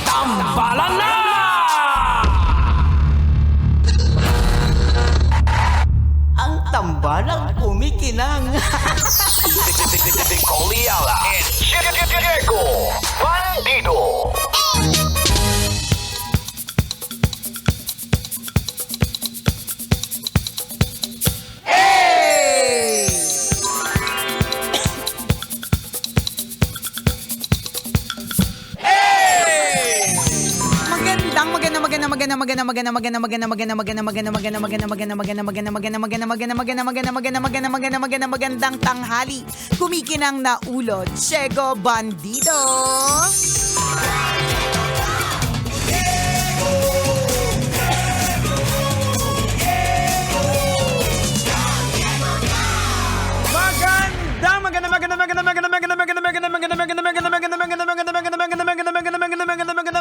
Tambalan na! Ang tambalang kumikinang. Coliala and Diego Bandido. Magandang tanghali. Kumikinang na ulo, Diego Bandido.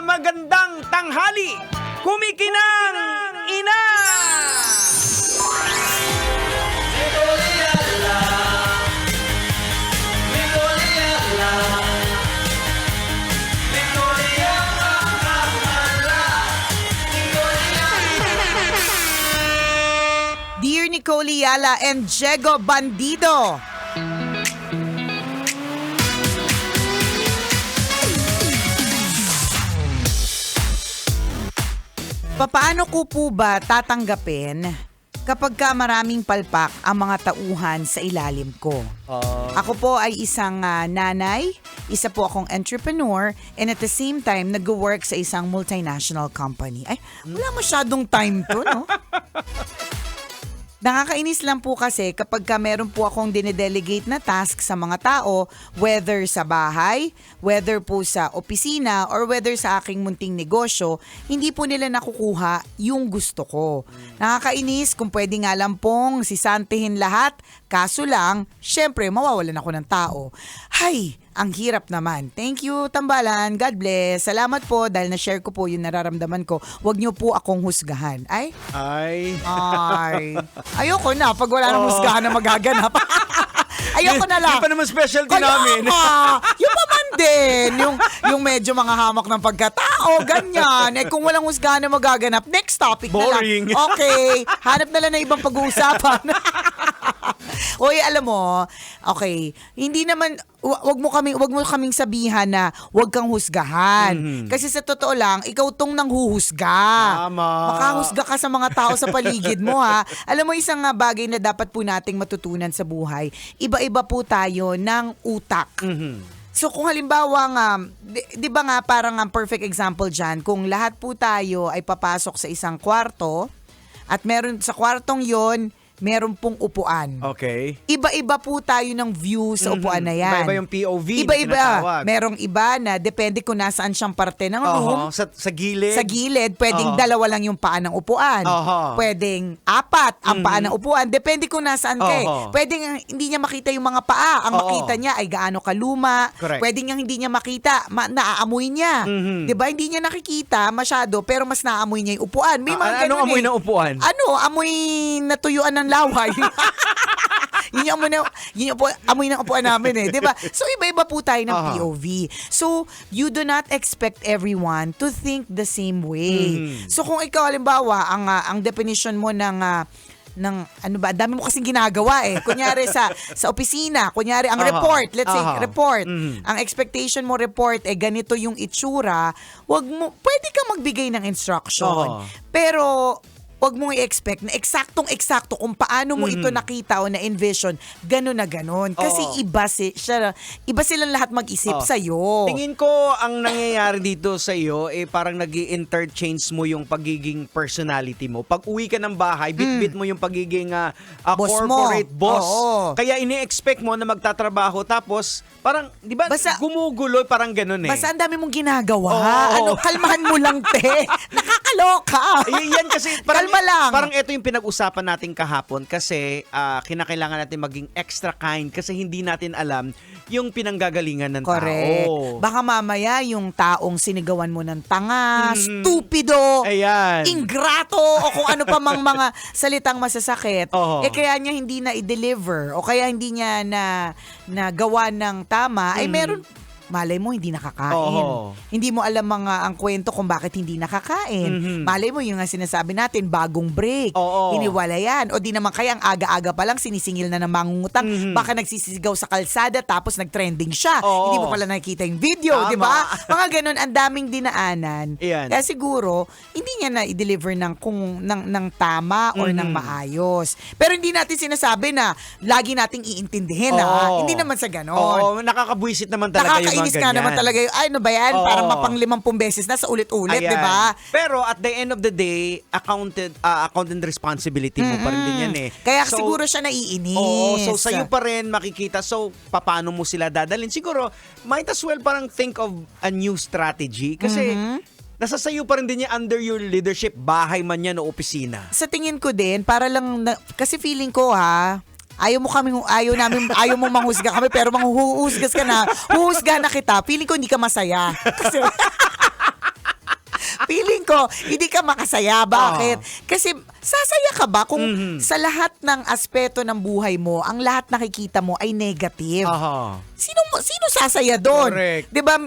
Magandang tanghali. Kumikinang ina. Dear Nicole Yala and Diego Bandido. Paano ko po ba tatanggapin kapag ka maraming palpak ang mga tauhan sa ilalim ko? Ako po ay isang nanay, isa po akong entrepreneur, and at the same time, nag-work sa isang multinational company. Ay, wala masyadong time to, no? Nakakainis lang po kasi kapag ka meron po akong dinedelegate na task sa mga tao, whether sa bahay, whether po sa opisina, or whether sa aking munting negosyo, hindi po nila nakukuha yung gusto ko. Nakakainis kung pwede nga lang pong sisantihin lahat, kaso lang, syempre mawawalan ako ng tao. Hay! Ang hirap naman. Thank you, Tambalan. God bless. Salamat po dahil na-share ko po yung nararamdaman ko. Huwag niyo po akong husgahan. Ay. Ayoko na pag wala nang husgahan na magaganap. Ayoko na lang. Yung pa naman specialty namin. Yung pa man din. Yung medyo mga hamak ng pagkatao. Ganyan. Eh kung walang husgahan na magaganap, next topic boring na lang. Okay. Hanap na lang ng ibang pag-uusapan. Oy, alam mo, okay, hindi naman wag mo kaming sabihan na wag kang husgahan. Kasi sa totoo lang, ikaw tong nanghuhusga. Tama. Makahusga ka sa mga tao sa paligid mo, ha. Alam mo, isang bagay na dapat po nating matutunan sa buhay, iba-iba po tayo ng utak. So kung halimbawa nga, di ba nga parang ang perfect example dyan, kung lahat po tayo ay papasok sa isang kwarto at meron sa kwartong yon, meron pong upuan. Okay. Iba-iba po tayo ng view sa upuan na yan. Iba-iba yung POV. Iba-iba. Merong iba na depende kung nasaan siyang parte ng room. Sa gilid. Sa gilid, pwedeng dalawa lang yung paa ng upuan. Pwedeng apat ang paa ng upuan. Depende kung nasaan ka eh. Pwedeng hindi niya makita yung mga paa. Ang makita niya ay gaano kaluma. Correct. Pwedeng hindi niya makita, naaamoy niya. Diba? Hindi niya nakikita masyado, pero mas naaamoy niya yung upuan. May mga anong amoy ng upuan? Amoy natuyuan ng laway. Yun yung amoy ng upuan namin eh, 'di ba? So iba-iba po tayo ng POV. So you do not expect everyone to think the same way. So kung ikaw halimbawa ang definition mo ng ano ba, dami mo kasing ginagawa eh. Kunyari sa opisina, kunyari ang report, let's say report. Ang expectation mo report ganito yung itsura, pwede kang magbigay ng instruction. Pero wag mong i-expect na eksaktong-eksakto kung paano mo ito nakita o na-envision, gano'n na gano'n. Kasi iba silang lahat mag-isip sa'yo. Tingin ko, ang nangyayari dito sa iyo, parang nag-i-interchange mo yung pagiging personality mo. Pag uwi ka ng bahay, bit-bit mo yung pagiging Boss corporate mo. boss. Oo. Kaya ini-expect mo na magtatrabaho, tapos parang, di ba, gumugulo, parang gano'n eh. Basta ang dami mong ginagawa. Kalmahan mo lang, te. Nakakaloka. Yan kasi, parang Kalma lang. Parang ito yung pinag-usapan natin kahapon kasi kinakailangan natin maging extra kind kasi hindi natin alam yung pinanggagalingan ng Correct. tao. Baka mamaya yung taong sinigawan mo ng tanga, stupido, Ayan. ingrato, o kung ano pa mang mga salitang masasakit, kaya niya hindi na i-deliver o kaya hindi niya na gawa ng tama, ay meron malay mo hindi nakakain. Oo. Hindi mo alam ang kwento kung bakit hindi nakakain. Malay mo yung nga sinasabi natin, bagong break. Oo. Iniwalayan. O di naman kaya ang aga-aga pa lang sinisingil na ng mangungutang. Baka nagsisisigaw sa kalsada tapos nagtrending siya. Oo. Hindi mo pala nakikita yung video, Tama. di ba? Mga ganun, ang daming dinaanan. Yan. Kaya siguro, hindi niya na i-deliver ng tama or ng maayos. Pero hindi natin sinasabi na lagi nating iintindihin Oo. Hindi naman sa ganon. Oo, nakakabwisit naman talaga yung mga Nakakainis ganyan. nga naman talaga yung, ay, ano ba yan? Oo. Parang mapang 50 beses na sa ulit-ulit, Ayan. di ba? Pero at the end of the day, account and responsibility mo pa rin din yan eh. Kaya So, siguro siya naiinis. Oo, so sa'yo pa rin makikita. So, paano mo sila dadalhin? Siguro, might as well parang think of a new strategy. Kasi, nasa sa'yo pa rin din yan under your leadership, bahay man yan o opisina. Sa tingin ko din, para lang, kasi feeling ko ayaw mo manghusga kami, pero manghuhusgas ka na, huhusga na kita, feeling ko hindi ka masaya. Kasi, feeling ko, hindi ka makasaya. Bakit? Kasi, sasaya ka ba kung sa lahat ng aspeto ng buhay mo, ang lahat nakikita mo ay negative? Aha. Sino sasaya doon? Correct. 'Di ba?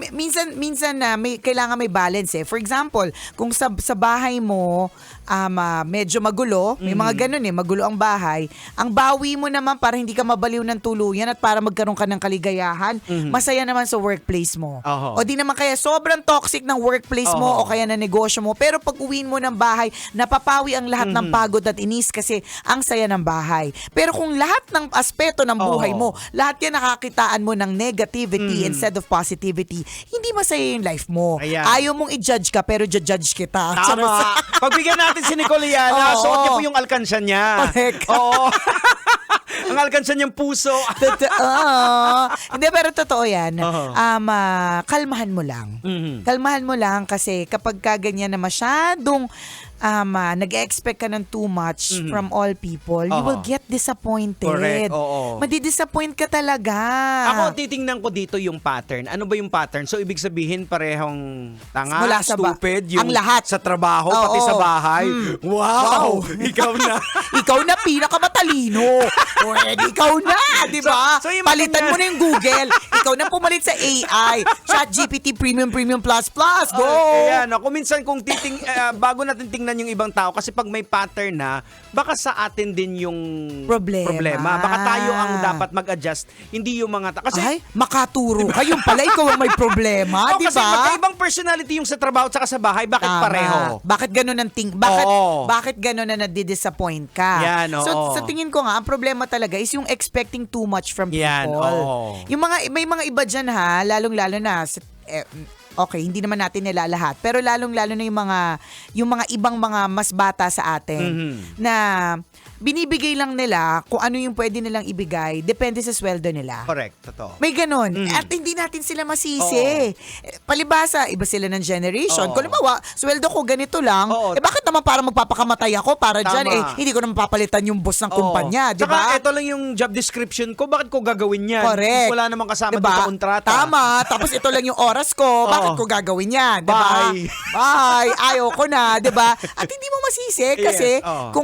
Minsan na kailangan may balance eh. For example, kung sa bahay mo medyo magulo, may mga ganun magulo ang bahay. Ang bawi mo naman para hindi ka mabaliw ng tuluyan at para magkaroon ka ng kaligayahan, masaya naman sa workplace mo. Oho. O di naman kaya sobrang toxic ng workplace mo o Oho. kaya na negosyo mo, pero pag uwiin mo ng bahay, napapawi ang lahat ng pagod at inis kasi ang saya ng bahay. Pero kung lahat ng aspeto ng buhay mo, lahat yan nakakitaan mo ng negativity instead of positivity, hindi masaya yung life mo. Ayan. Ayaw mong i-judge ka, pero judge kita. Tama. Pagbigyan natin si Nicole Yana, Oo. suot niya po yung alkansya niya. Correct. Oo. Ang alkansya niyang puso. Totoo. Hindi, pero totoo yan. Oo. Kalmahan mo lang. Mhm. Kalmahan mo lang kasi kapag ganyan na masyadong nag-expect ka ng too much from all people, you will get disappointed. Correct, oo. Madidisappoint ka talaga. Ako, titingnan ko dito yung pattern. Ano ba yung pattern? So, ibig sabihin, parehong tanga, Mula sa stupid, yung ang lahat. sa trabaho, Oo. pati sa bahay. Wow! Ikaw na. Ikaw na pinakamatalino. Pwede ikaw na, di ba? So yung Palitan maganda- mo na yung Google. Ikaw na pumalit sa AI. ChatGPT Premium Plus. Go! Ayan, kung minsan bago natin tingnan yung ibang tao, kasi pag may pattern na, baka sa atin din yung Problema. Baka tayo ang dapat mag-adjust, hindi yung mga tao. Kasi, Ay, makaturo ka. Yung pala, ikaw ang may problema, di kasi ba? magkaibang personality yung sa trabaho at sa bahay, bakit Tama. pareho? Bakit ganun ang Oo. bakit ganun na nadidisappoint ka? Yan, oo. So sa tingin ko nga, ang problema talaga is yung expecting too much from people. Yan, oo. Yung may mga iba dyan lalong-lalo na okay, hindi naman natin nila lahat, pero lalong-lalo na yung mga ibang mga mas bata sa atin na binibigay lang nila kung ano yung pwede nilang ibigay, depende sa sweldo nila. Correct, totoo. May ganun. At hindi natin sila masisi. Palibasa, iba sila ng generation. Oo. Kung halimbawa, sweldo ko ganito lang, Oo. bakit naman para magpapakamatay ako para Tama. dyan, hindi ko naman papalitan yung boss ng kumpanya, di ba? Saka ito lang yung job description ko, bakit ko gagawin yan? Correct. Wala namang kasama Diba? dito sa kontrata. Tama. Tapos ito lang yung oras ko. Bakit ko gagawin yan? Diba? Bye. Bye. Ayaw ko na. Diba? At hindi mo masisi kasi Yes. Oo.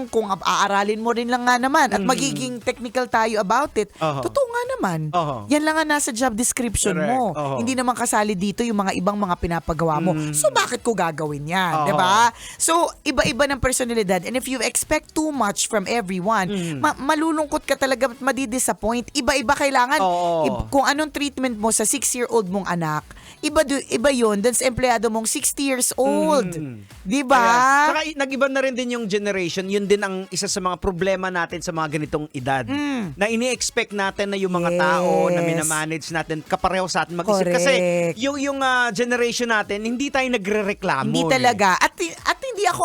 kung aaralin mo rin lang nga naman at magiging technical tayo about it, Oo. totoo nga naman. Oo. Yan lang nga nasa job description Correct. mo. Oo. Hindi naman kasali dito yung mga ibang mga pinapagawa mo. So bakit ko gagawin yan? Oo. Diba? So iba-iba ng personalidad, and if you expect too much from everyone, malulungkot ka talaga at madidisappoint. Iba-iba kailangan. Oo. Kung anong treatment mo sa 6-year-old mong anak, iba yun dun sa empleyado mong 60 years old. Di ba? Kaya, saka nag-iba na rin din yung generation. Yun din ang isa sa mga problema natin sa mga ganitong edad. Na ini-expect natin na yung mga tao na Yes. minamanage natin kapareho sa atin mag-isip. Correct. Kasi yung generation natin, hindi tayo nagre-reklamo. Hindi talaga. At hindi ako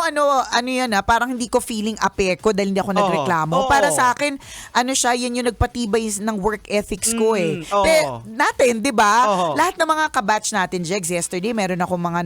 yan parang hindi ko feeling apeko dahil hindi ako nagreklamo. Oo. Para sa akin, yan yung nagpatibay ng work ethics ko eh. Oo. Pero natin, di ba? Oo. Lahat ng mga kabatch natin, Jegs, yesterday, meron ako mga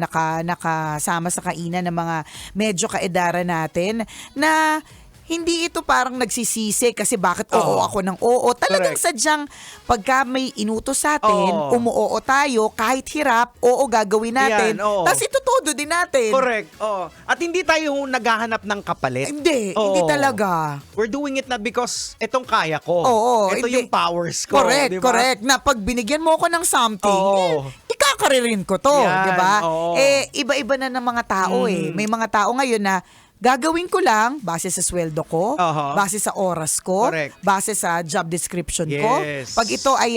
nakasama sa kainan ng mga medyo kaedara natin na hindi ito parang nagsisisi kasi bakit oo Oo. ako ng oo. Talagang Correct. sadyang pagka may inutos sa atin, Oo. umuoo tayo, kahit hirap, oo gagawin natin. Yan, oo. Tapos itutudo din natin. Correct. Oh. At hindi tayo naghahanap ng kapalit. Hindi Oo. talaga. We're doing it not because etong kaya ko. Oo, Ito hindi. yung powers ko. Correct, di ba? correct. Na pag binigyan mo ako ng something, Oo. ikakaririn ko to, Yan, di ba? oo. Iba-iba na ng mga tao May mga tao ngayon na gagawin ko lang base sa sweldo ko, Aha. base sa oras ko, Correct. base sa job description ko. Yes. Pag ito ay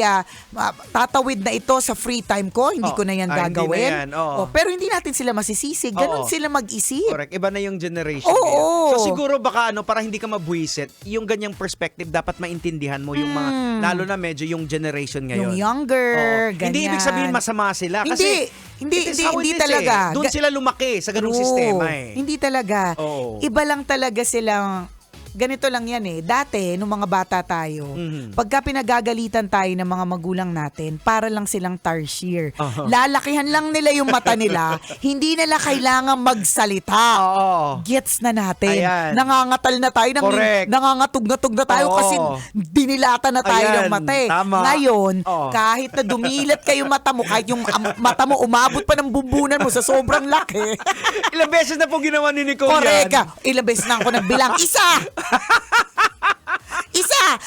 tatawid na ito sa free time ko, hindi ko na yan Hindi gagawin. na yan, oo. Pero hindi natin sila masisisi. Ganon Oo. sila mag-isip. Correct. Iba na yung generation. Oo. ngayon. So siguro baka para hindi ka mabwisit, yung ganyang perspective dapat maintindihan mo yung mga, lalo na medyo yung generation ngayon. Yung younger, Oo. Hindi ganyan. ibig sabihin masama sila. Hindi. Kasi Hindi, it is how it hindi is talaga. Doon sila lumaki sa ganung True. sistema eh. Hindi talaga. Oo. Iba lang talaga silang, ganito lang yan eh. Dati, nung mga bata tayo, pagka pinagagalitan tayo ng mga magulang natin, para lang silang tarsier. Lalakihan lang nila yung mata nila, hindi nila kailangan magsalita. Oo. Gets na natin. Ayan. Nangangatal na tayo, Correct. nangangatog na tayo Oo. kasi dinilata na tayo Ayan, ng mata eh. tama. Ngayon, Oo. kahit na dumilat kayo mata mo, kahit yung mata mo umabot pa ng bumbunan mo sa sobrang laki. Ilang beses na po ginawa ni Nicole Correct yan. ka. Ilang beses na ako nagbilang. Isa!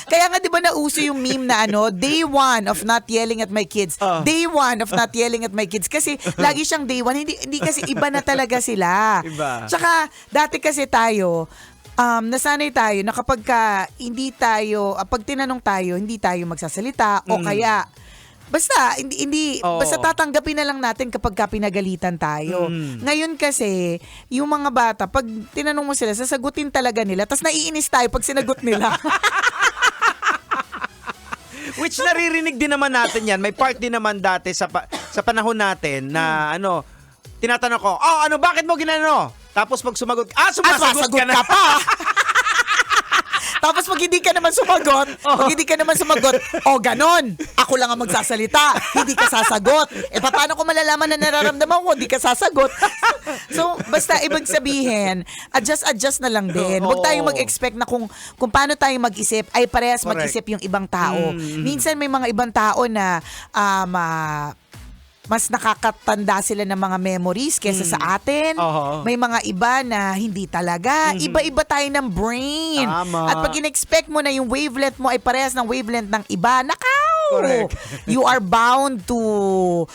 Kaya nga 'di ba nauso yung meme na day one of not yelling at my kids. Day one of not yelling at my kids kasi lagi siyang day one. Hindi kasi iba na talaga sila. Iba. Tsaka dati kasi tayo nasanay tayo na kapag hindi tayo, pag tinanong tayo, hindi tayo magsasalita o kaya basta hindi Oo. basta tatanggapin na lang natin kapag pinagalitan tayo. Ngayon kasi yung mga bata pag tinanong mo sila sasagutin talaga nila tapos naiinis tayo pag sinagot nila. Which naririnig din naman natin yan. May part din naman dati sa panahon natin na tinatanong ko, bakit mo ginano? Tapos pag sumagot, sumasagot ka na. pa. Tapos pag hindi ka naman sumagot, ganon. Ako lang ang magsasalita, hindi ka sasagot. Paano ko malalaman na nararamdaman ko, hindi ka sasagot? So, basta ibig sabihin, adjust na lang din. Huwag tayong mag-expect na kung paano tayo mag-isip, ay parehas Correct. mag-isip yung ibang tao. Minsan may mga ibang tao na mas nakakatanda sila ng mga memories kesa sa atin. Oo. May mga iba na hindi talaga. Iba-iba tayo ng brain. Tama. At pag in-expect mo na yung wavelength mo ay parehas ng wavelength ng iba, nakaw! Correct. You are bound to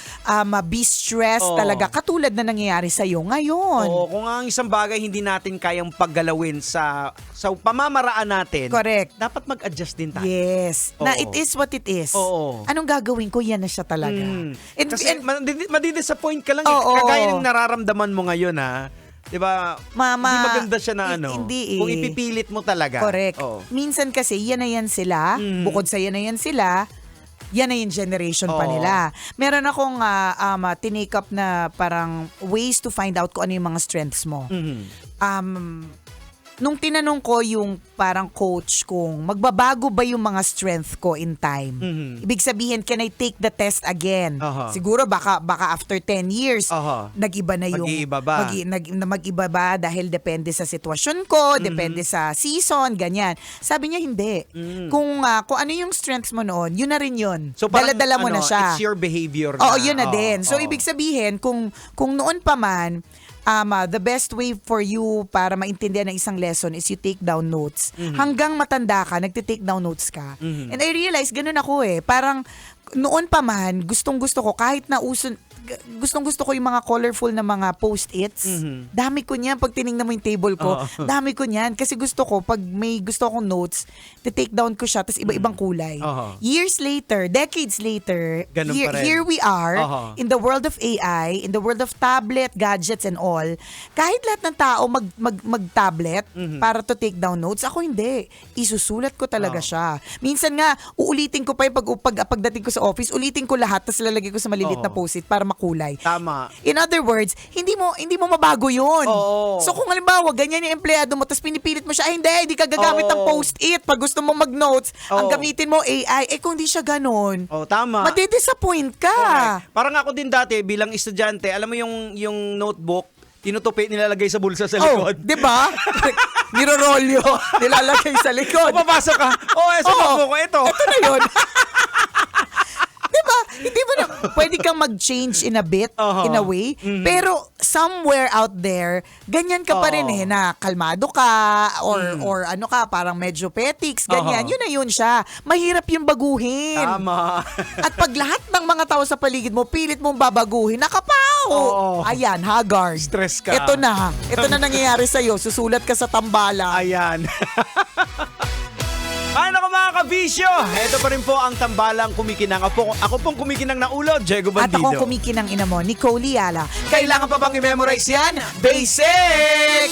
be stressed Oo. talaga. Katulad na nangyayari sa'yo ngayon. Oo, kung ang isang bagay hindi natin kayang paggalawin sa pamamaraan natin, Correct. dapat mag-adjust din tayo. Yes. Na Oo. it is what it is. Oo. Anong gagawin ko? Yan na siya talaga. Kasi madidisappoint ka lang. Oo. Kagaya ng nararamdaman mo ngayon, ha? Diba? Mama, hindi maganda siya na hindi eh. Kung ipipilit mo talaga. Correct. Oo. Minsan kasi, yan na yan sila. Bukod sa yan na yan sila, yan na yung generation pa Oo. nila. Meron akong tinake up na parang ways to find out kung ano yung mga strengths mo. Nung tinanong ko yung parang coach kung magbabago ba yung mga strength ko in time. Ibig sabihin, can I take the test again? Aha. Siguro baka after 10 years, Aha. nag-iba na yung Mag-iiba ba? mag-iba ba dahil depende sa sitwasyon ko, depende sa season, ganyan. Sabi niya hindi. Kung ano yung strengths mo noon, yun na rin yun. So parang, Dala-dala mo na siya. It's your behavior Oo, na. yun na din. So, Oo. ibig sabihin, kung noon pa man, the best way for you para maintindihan ng isang lesson is you take down notes. Hanggang matanda ka, nagte-take down notes ka. And I realize, ganun ako eh. Parang, noon pa man, gustong-gusto ko, kahit na gustong-gusto ko yung mga colorful na mga post-its. Dami ko niyan. Pag tinignan mo yung table ko, dami ko niyan. Kasi gusto ko, pag may gusto akong notes, take down ko siya, tapos iba-ibang kulay. Years later, decades later, Ganun pa rin. here we are, in the world of AI, in the world of tablet, gadgets, and all. Kahit lahat ng tao mag-tablet para to take down notes, ako hindi. Isusulat ko talaga siya. Minsan nga, uulitin ko pa yung pagdating ko sa office, ulitin ko lahat, tapos lalagay ko sa maliliit na post-it para makulay. Tama. In other words, hindi mo mabago yun. Oo. So kung halimbawa, ganyan yung empleyado mo, tapos pinipilit mo siya, hindi ka gagamit ng post-it. Pag gusto mo mag-notes, ang gamitin mo AI. Kung hindi siya ganun, Tama. madidisappoint ka. Correct. Parang ako din dati bilang estudyante, alam mo yung notebook, tinutupi, nilalagay sa bulsa sa Oh, likod. di ba? Nirorolyo, nilalagay sa likod. Papasok ka. Sa bangko ko, ito. Ito na yun. Diba? Hindi ba na, pwede kang mag-change in a bit, Uh-huh. in a way, pero somewhere out there, ganyan ka pa rin na kalmado ka, or ano ka, parang medyo petiks, ganyan. Uh-huh. Yun na yun siya. Mahirap yung baguhin. Tama. At pag lahat ng mga tao sa paligid mo, pilit mong babaguhin, nakapaw! Oo. Ayan, haggard. Stress ka. Ito na nangyayari sa'yo. Susulat ka sa tambala. Ayan. Ay, naku mga kabisyo! Ito pa rin po ang tambalang kumikinang. Ako pong kumikinang na ulo, Diego At Bandido. akong kumikinang ina mo, Nicole Liala. Kailangan pa bang i-memorize yan? Basic!